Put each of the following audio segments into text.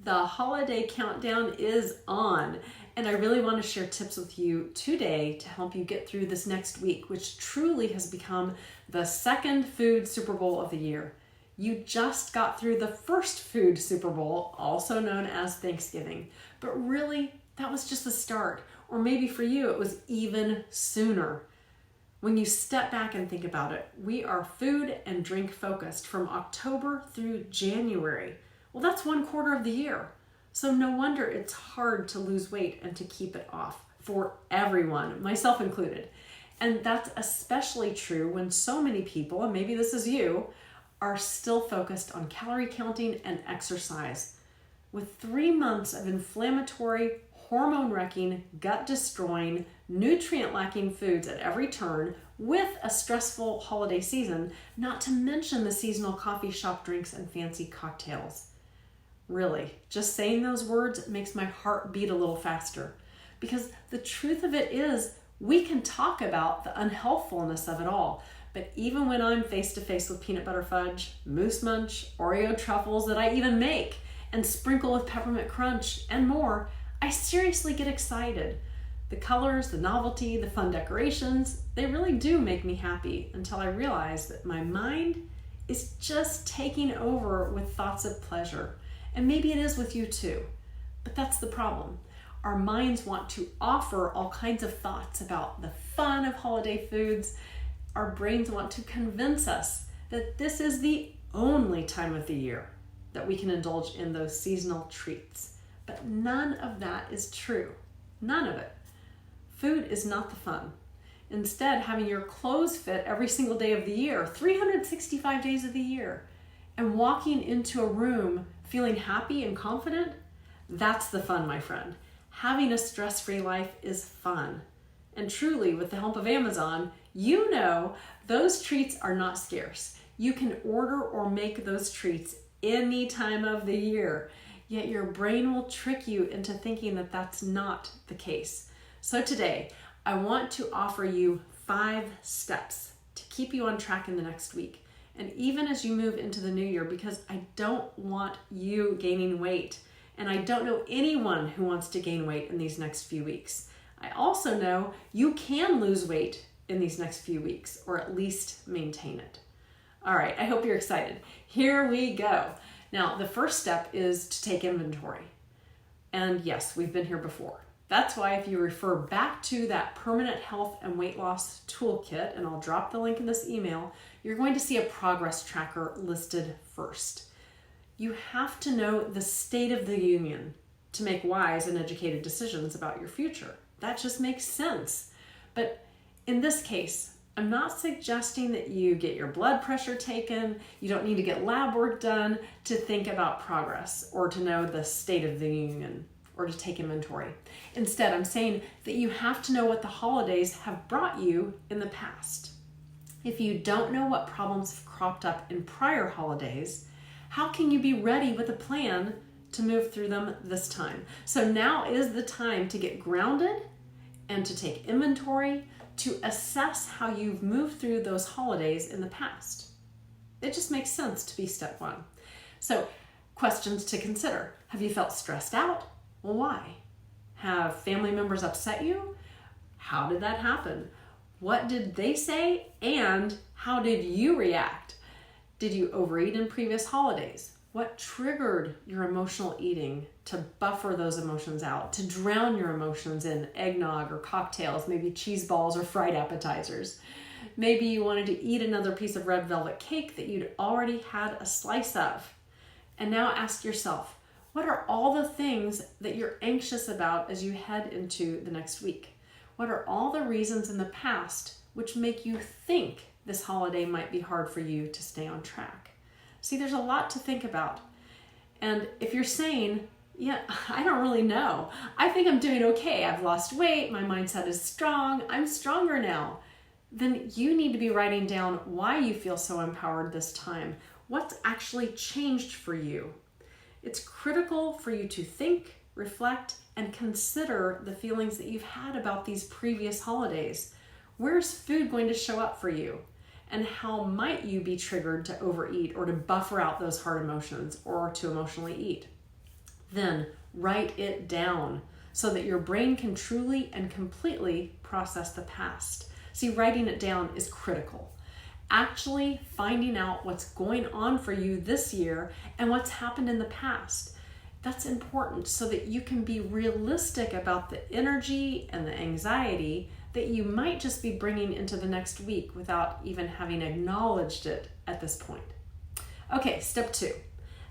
The holiday countdown is on, and I really want to share tips with you today to help you get through this next week, which truly has become the second food Super Bowl of the year. You just got through the first food Super Bowl, also known as Thanksgiving, but really that was just the start, or maybe for you it was even sooner. When you step back and think about it, we are food and drink focused from October through January. Well, that's 1/4 of the year. So no wonder it's hard to lose weight and to keep it off for everyone, myself included. And that's especially true when so many people, and maybe this is you, are still focused on calorie counting and exercise. With 3 months of inflammatory, hormone-wrecking, gut-destroying, nutrient-lacking foods at every turn, with a stressful holiday season, not to mention the seasonal coffee shop drinks and fancy cocktails. Really, just saying those words makes my heart beat a little faster, because the truth of it is we can talk about the unhealthfulness of it all, but even when I'm face to face with peanut butter fudge, Moose Munch, Oreo truffles that I even make and sprinkle with peppermint crunch and more, I seriously get excited. The colors, the novelty, the fun decorations, they really do make me happy until I realize that my mind is just taking over with thoughts of pleasure. And maybe it is with you too. But that's the problem. Our minds want to offer all kinds of thoughts about the fun of holiday foods. Our brains want to convince us that this is the only time of the year that we can indulge in those seasonal treats. But none of that is true. None of it. Food is not the fun. Instead, having your clothes fit every single day of the year, 365 days of the year, and walking into a room feeling happy and confident, that's the fun, my friend. Having a stress-free life is fun. And truly, with the help of Amazon, you know those treats are not scarce. You can order or make those treats any time of the year. Yet your brain will trick you into thinking that that's not the case. So today, I want to offer you 5 steps to keep you on track in the next week. And even as you move into the new year, because I don't want you gaining weight. And I don't know anyone who wants to gain weight in these next few weeks. I also know you can lose weight in these next few weeks, or at least maintain it. All right, I hope you're excited. Here we go. Now, the first step is to take inventory. And yes, we've been here before. That's why if you refer back to that permanent health and weight loss toolkit, and I'll drop the link in this email, you're going to see a progress tracker listed first. You have to know the state of the union to make wise and educated decisions about your future. That just makes sense. But in this case, I'm not suggesting that you get your blood pressure taken. You don't need to get lab work done to think about progress or to know the state of the union or to take inventory. Instead, I'm saying that you have to know what the holidays have brought you in the past. If you don't know what problems have cropped up in prior holidays, how can you be ready with a plan to move through them this time? So now is the time to get grounded and to take inventory, to assess how you've moved through those holidays in the past. It just makes sense to be step 1. So, questions to consider. Have you felt stressed out? Well, why? Have family members upset you? How did that happen? What did they say? And how did you react? Did you overeat in previous holidays? What triggered your emotional eating to buffer those emotions out, to drown your emotions in eggnog or cocktails, maybe cheese balls or fried appetizers? Maybe you wanted to eat another piece of red velvet cake that you'd already had a slice of. And now ask yourself, what are all the things that you're anxious about as you head into the next week? What are all the reasons in the past which make you think this holiday might be hard for you to stay on track? See, there's a lot to think about. And if you're saying, yeah, I don't really know. I think I'm doing okay. I've lost weight. My mindset is strong. I'm stronger now. Then you need to be writing down why you feel so empowered this time. What's actually changed for you? It's critical for you to think, reflect, and consider the feelings that you've had about these previous holidays. Where's food going to show up for you? And how might you be triggered to overeat or to buffer out those hard emotions or to emotionally eat? Then write it down so that your brain can truly and completely process the past. See, writing it down is critical. Actually finding out what's going on for you this year and what's happened in the past. That's important so that you can be realistic about the energy and the anxiety that you might just be bringing into the next week without even having acknowledged it at this point. Okay, step 2.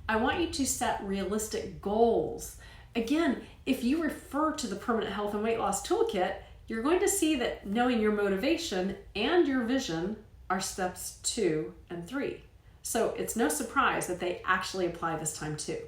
I want you to set realistic goals. Again, if you refer to the Permanent Health and Weight Loss Toolkit, you're going to see that knowing your motivation and your vision are steps 2 and 3. So it's no surprise that they actually apply this time too.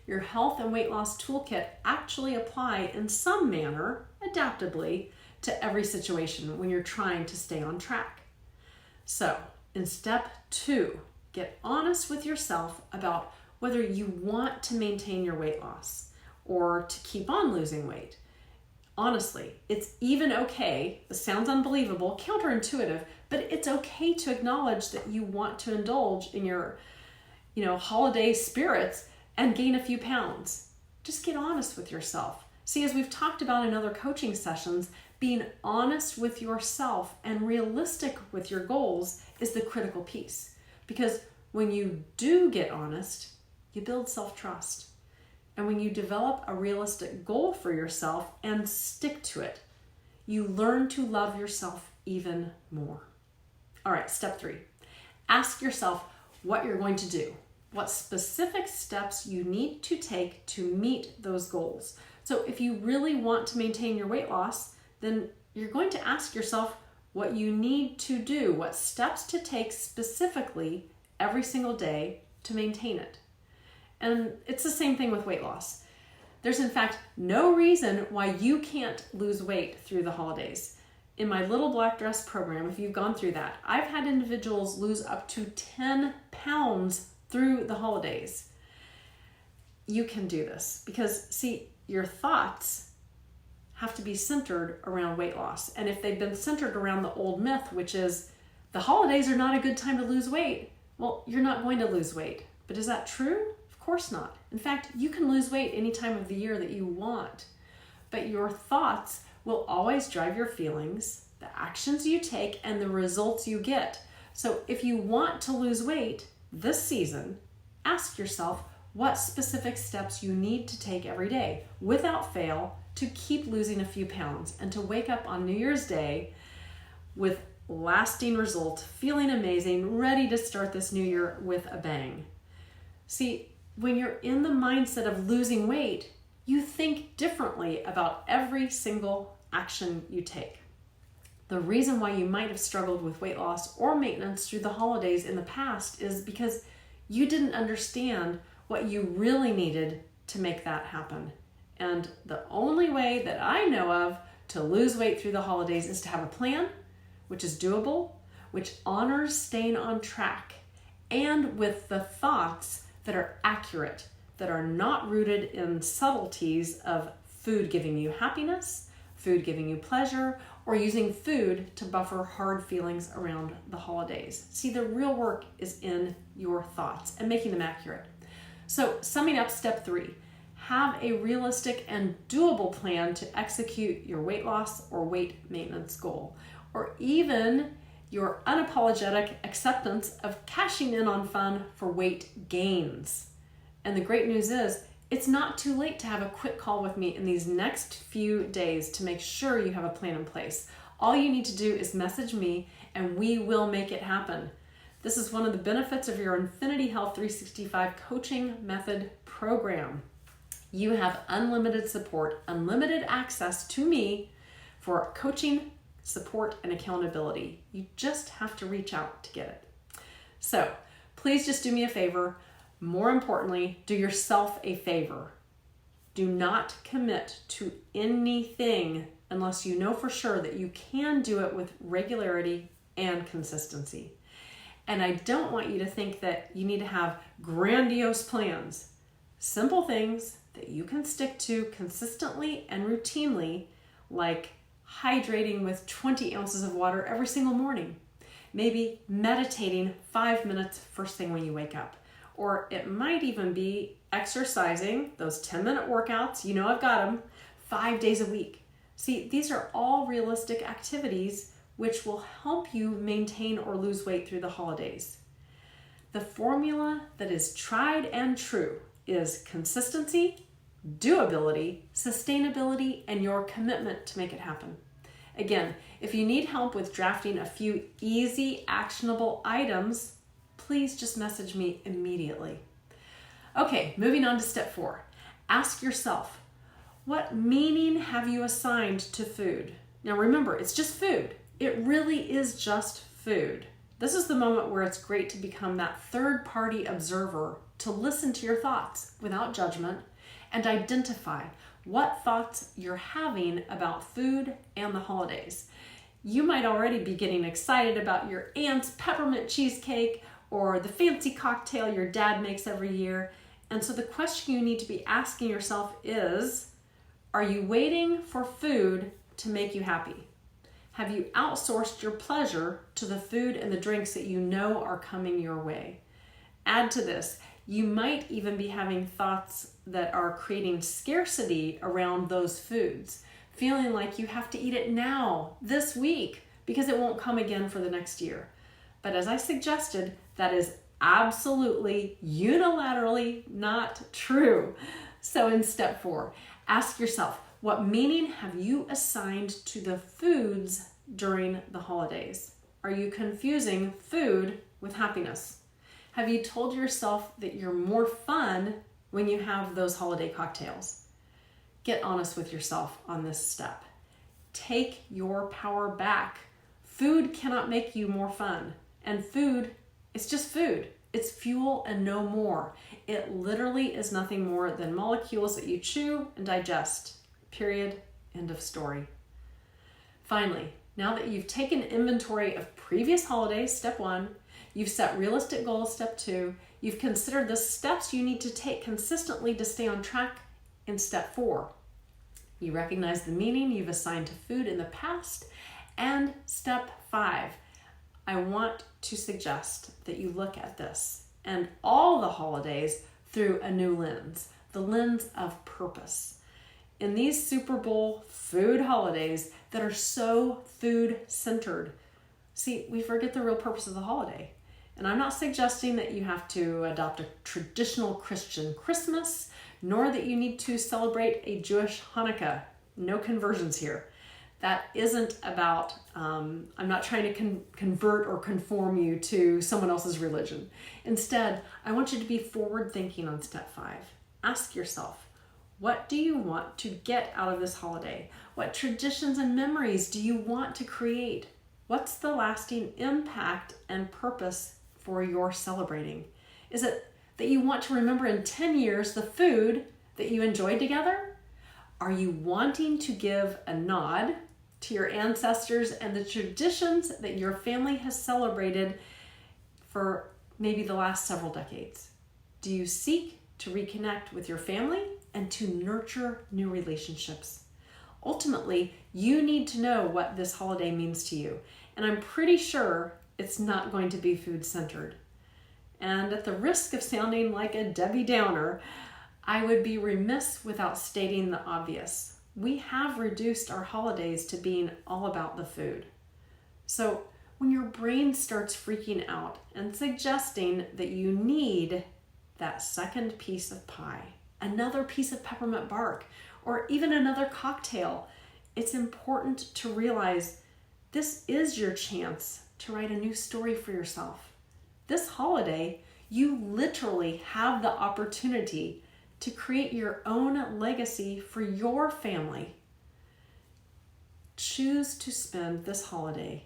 Your health and weight loss toolkit actually apply in some manner, adaptably, to every situation when you're trying to stay on track. So in step 2, get honest with yourself about whether you want to maintain your weight loss or to keep on losing weight. Honestly, it's even okay, this sounds unbelievable, counterintuitive, but it's okay to acknowledge that you want to indulge in your, holiday spirits and gain a few pounds. Just get honest with yourself. See, as we've talked about in other coaching sessions, being honest with yourself and realistic with your goals is the critical piece. Because when you do get honest, you build self-trust. And when you develop a realistic goal for yourself and stick to it, you learn to love yourself even more. All right, step 3. Ask yourself what you're going to do, what specific steps you need to take to meet those goals. So if you really want to maintain your weight loss, then you're going to ask yourself what you need to do, what steps to take specifically every single day to maintain it. And it's the same thing with weight loss. There's in fact no reason why you can't lose weight through the holidays. In my Little Black Dress program, if you've gone through that, I've had individuals lose up to 10 pounds through the holidays. You can do this because, see, your thoughts have to be centered around weight loss. And if they've been centered around the old myth, which is the holidays are not a good time to lose weight, well, you're not going to lose weight. But is that true? Of course not. In fact, you can lose weight any time of the year that you want. But your thoughts will always drive your feelings, the actions you take, and the results you get. So if you want to lose weight this season, ask yourself what specific steps you need to take every day without fail to keep losing a few pounds and to wake up on New Year's Day with lasting results, feeling amazing, ready to start this new year with a bang. See, when you're in the mindset of losing weight, you think differently about every single action you take. The reason why you might have struggled with weight loss or maintenance through the holidays in the past is because you didn't understand what you really needed to make that happen. And the only way that I know of to lose weight through the holidays is to have a plan, which is doable, which honors staying on track, and with the thoughts that are accurate, that are not rooted in subtleties of food giving you happiness, food giving you pleasure, or using food to buffer hard feelings around the holidays. See, the real work is in your thoughts and making them accurate. So summing up step 3, have a realistic and doable plan to execute your weight loss or weight maintenance goal, or even your unapologetic acceptance of cashing in on fun for weight gains. And the great news is, it's not too late to have a quick call with me in these next few days to make sure you have a plan in place. All you need to do is message me and we will make it happen. This is one of the benefits of your Infinity Health 365 coaching method program. You have unlimited support, unlimited access to me for coaching, support, and accountability. You just have to reach out to get it. So please just do me a favor. More importantly, do yourself a favor. Do not commit to anything unless you know for sure that you can do it with regularity and consistency. And I don't want you to think that you need to have grandiose plans. Simple things that you can stick to consistently and routinely, like hydrating with 20 ounces of water every single morning. Maybe meditating 5 minutes first thing when you wake up. or it might even be exercising, those 10-minute workouts, you know I've got them, 5 days a week. See, these are all realistic activities which will help you maintain or lose weight through the holidays. The formula that is tried and true is consistency, doability, sustainability, and your commitment to make it happen. Again, if you need help with drafting a few easy, actionable items, please just message me immediately. Okay, moving on to step 4. Ask yourself, what meaning have you assigned to food? Now remember, it's just food. It really is just food. This is the moment where it's great to become that third-party observer, to listen to your thoughts without judgment and identify what thoughts you're having about food and the holidays. You might already be getting excited about your aunt's peppermint cheesecake or the fancy cocktail your dad makes every year. And so the question you need to be asking yourself is, are you waiting for food to make you happy? Have you outsourced your pleasure to the food and the drinks that you know are coming your way? Add to this, you might even be having thoughts that are creating scarcity around those foods, feeling like you have to eat it now, this week, because it won't come again for the next year. But as I suggested, that is absolutely unilaterally not true. So in step 4, ask yourself, what meaning have you assigned to the foods during the holidays? Are you confusing food with happiness? Have you told yourself that you're more fun when you have those holiday cocktails? Get honest with yourself on this step. Take your power back. Food cannot make you more fun. And food, it's just food. It's fuel and no more. It literally is nothing more than molecules that you chew and digest. Period. End of story. Finally, now that you've taken inventory of previous holidays, step 1, you've set realistic goals, step 2, you've considered the steps you need to take consistently to stay on track in step 4. You recognize the meaning you've assigned to food in the past, and step 5, I want to suggest that you look at this and all the holidays through a new lens, the lens of purpose. In these Super Bowl food holidays that are so food-centered, see, we forget the real purpose of the holiday. And I'm not suggesting that you have to adopt a traditional Christian Christmas, nor that you need to celebrate a Jewish Hanukkah. No conversions here. That isn't about, I'm not trying to convert or conform you to someone else's religion. Instead, I want you to be forward-thinking on step 5. Ask yourself, what do you want to get out of this holiday? What traditions and memories do you want to create? What's the lasting impact and purpose for your celebrating? Is it that you want to remember in 10 years the food that you enjoyed together? Are you wanting to give a nod to your ancestors and the traditions that your family has celebrated for maybe the last several decades? Do you seek to reconnect with your family and to nurture new relationships? Ultimately, you need to know what this holiday means to you. And I'm pretty sure it's not going to be food-centered. And at the risk of sounding like a Debbie Downer, I would be remiss without stating the obvious. We have reduced our holidays to being all about the food. So when your brain starts freaking out and suggesting that you need that second piece of pie, another piece of peppermint bark, or even another cocktail, it's important to realize this is your chance to write a new story for yourself. This holiday, you literally have the opportunity to create your own legacy for your family. Choose to spend this holiday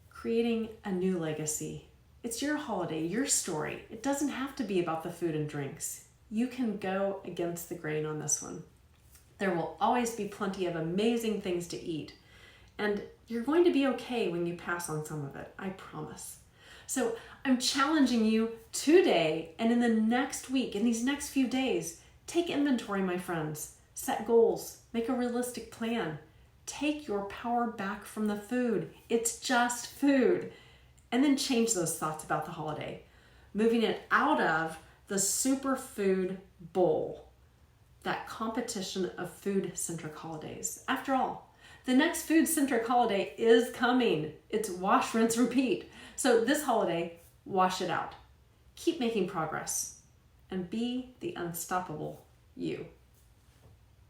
creating a new legacy. It's your holiday, your story. It doesn't have to be about the food and drinks. You can go against the grain on this one. There will always be plenty of amazing things to eat. And you're going to be okay when you pass on some of it, I promise. So I'm challenging you today and in the next week, in these next few days, take inventory, my friends. Set goals, make a realistic plan. Take your power back from the food. It's just food. And then change those thoughts about the holiday, moving it out of the Superfood Bowl, that competition of food-centric holidays. After all, the next food-centric holiday is coming. It's wash, rinse, repeat. So this holiday, wash it out. Keep making progress and be the unstoppable you.